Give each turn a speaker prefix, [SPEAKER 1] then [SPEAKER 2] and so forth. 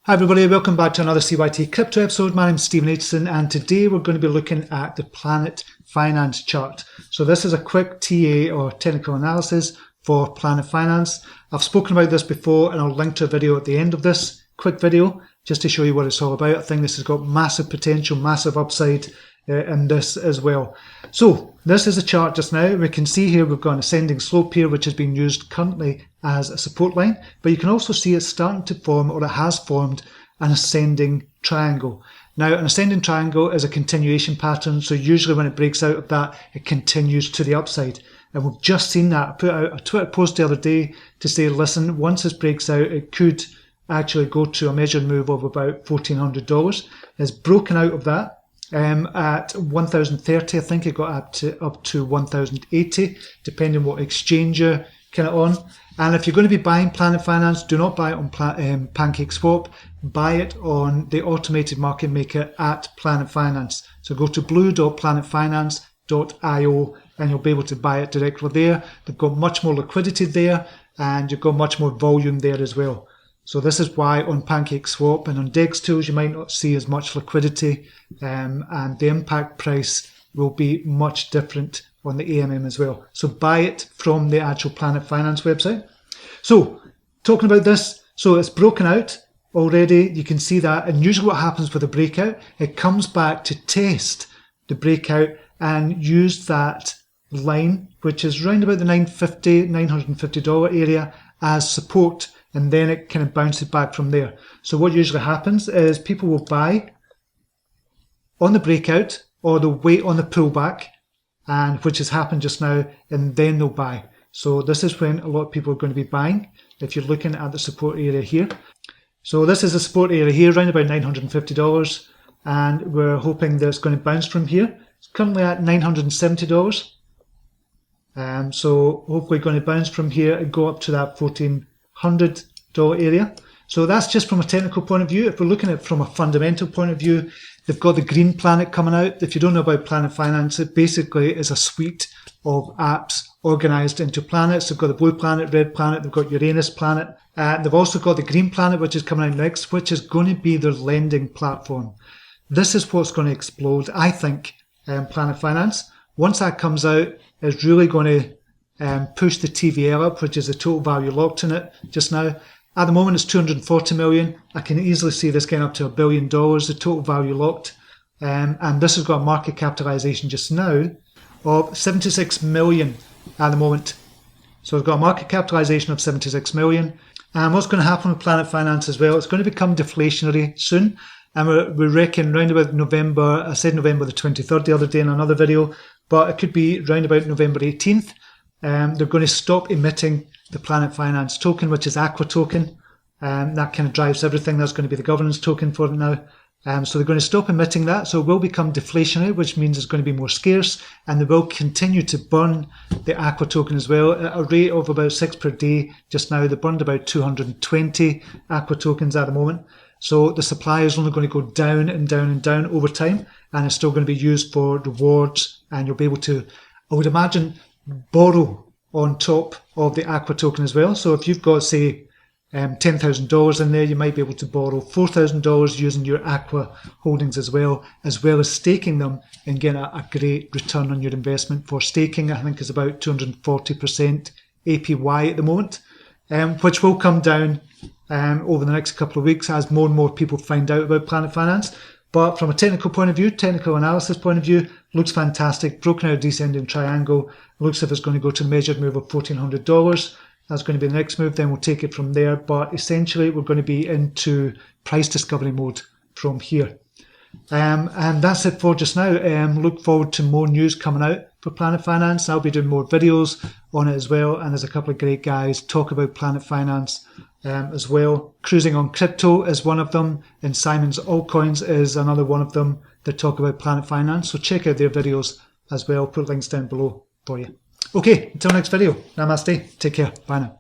[SPEAKER 1] Hi everybody, welcome back to another CYT-Crypto episode. My name is Stephen Aitchison and today we're going to be looking at the Planet Finance chart. So this is a quick TA or technical analysis for Planet Finance. I've spoken about this before and I'll link to a video at the end of this quick video just to show you what it's all about. I think this has got massive potential, massive upside in this as well. So this is a chart just now. We can see here we've got an ascending slope here which has been used currently as a support line, but you can also see it's starting to form, or it has formed, an ascending triangle. Now an ascending triangle is a continuation pattern, so usually when it breaks out of that it continues to the upside, and we've just seen that. I put out a Twitter post the other day to say, listen, once this breaks out it could actually go to a measured move of about $1,400. It's broken out of that at 1,030. I think it got up to 1,080, depending what exchange you're kind of on. And if you're going to be buying Planet Finance, do not buy it on PancakeSwap. Buy it on the automated market maker at Planet Finance. So go to blue.planetfinance.io and you'll be able to buy it directly there. They've got much more liquidity there and you've got much more volume there as well. So this is why on PancakeSwap and on DEX tools you might not see as much liquidity, and the impact price will be much different on the AMM as well. So buy it from the actual Planet Finance website. So talking about this, so it's broken out already, you can see that, and usually what happens with a breakout, it comes back to test the breakout and use that line, which is around about the $950 area, as support, and then it kind of bounces back from there. So what usually happens is people will buy on the breakout or they'll wait on the pullback, and which has happened just now, and then they'll buy. So this is when a lot of people are going to be buying if you're looking at the support area here. So this is the support area here, around about $950, and we're hoping that it's going to bounce from here. It's currently at $970. So hopefully going to bounce from here and go up to that $1,400 area. So that's just from a technical point of view. If we're looking at it from a fundamental point of view, they've got the Green Planet coming out. If you don't know about Planet Finance, it basically is a suite of apps organized into planets. They've got the Blue Planet, Red Planet, they've got Uranus Planet. They've also got the Green Planet, which is coming out next, which is going to be their lending platform. This is what's going to explode, I think, Planet Finance. Once that comes out, it's really going to push the TVL up, which is the total value locked in it just now. At the moment, it's 240 million. I can easily see this getting up to $1 billion, the total value locked. And this has got a market capitalization just now of 76 million at the moment. So we've got a market capitalization of 76 million. And what's going to happen with Planet Finance as well, it's going to become deflationary soon. And we reckon round about November, I said November the 23rd the other day in another video, but it could be round about November 18th. They're going to stop emitting the Planet Finance token, which is Aqua token. That kind of drives everything. That's going to be the governance token for it now. So they're going to stop emitting that. So it will become deflationary, which means it's going to be more scarce, and they will continue to burn the Aqua token as well at a rate of about 6 per day. Just now, they burned about 220 Aqua tokens at the moment. So the supply is only going to go down and down and down over time, and it's still going to be used for rewards, and you'll be able to, I would imagine, borrow on top of the Aqua token as well. So if you've got, say, $10,000 in there, you might be able to borrow $4,000 using your Aqua holdings as well as staking them and get a great return on your investment. For staking, I think is about 240% APY at the moment, which will come down over the next couple of weeks as more and more people find out about Planet Finance. But from a technical point of view, technical analysis point of view, looks fantastic. Broken out a descending triangle. Looks as if it's going to go to a measured move of $1,400. That's going to be the next move. Then we'll take it from there. But essentially, we're going to be into price discovery mode from here. And that's it for just now. Look forward to more news coming out for Planet Finance. I'll be doing more videos on it as well. And there's a couple of great guys talk about Planet Finance as well. Cruising on Crypto is one of them, and Simon's Altcoins is another one of them that talk about Planet Finance. So check out their videos as well. Put links down below for you. Okay, until next video. Namaste. Take care. Bye now.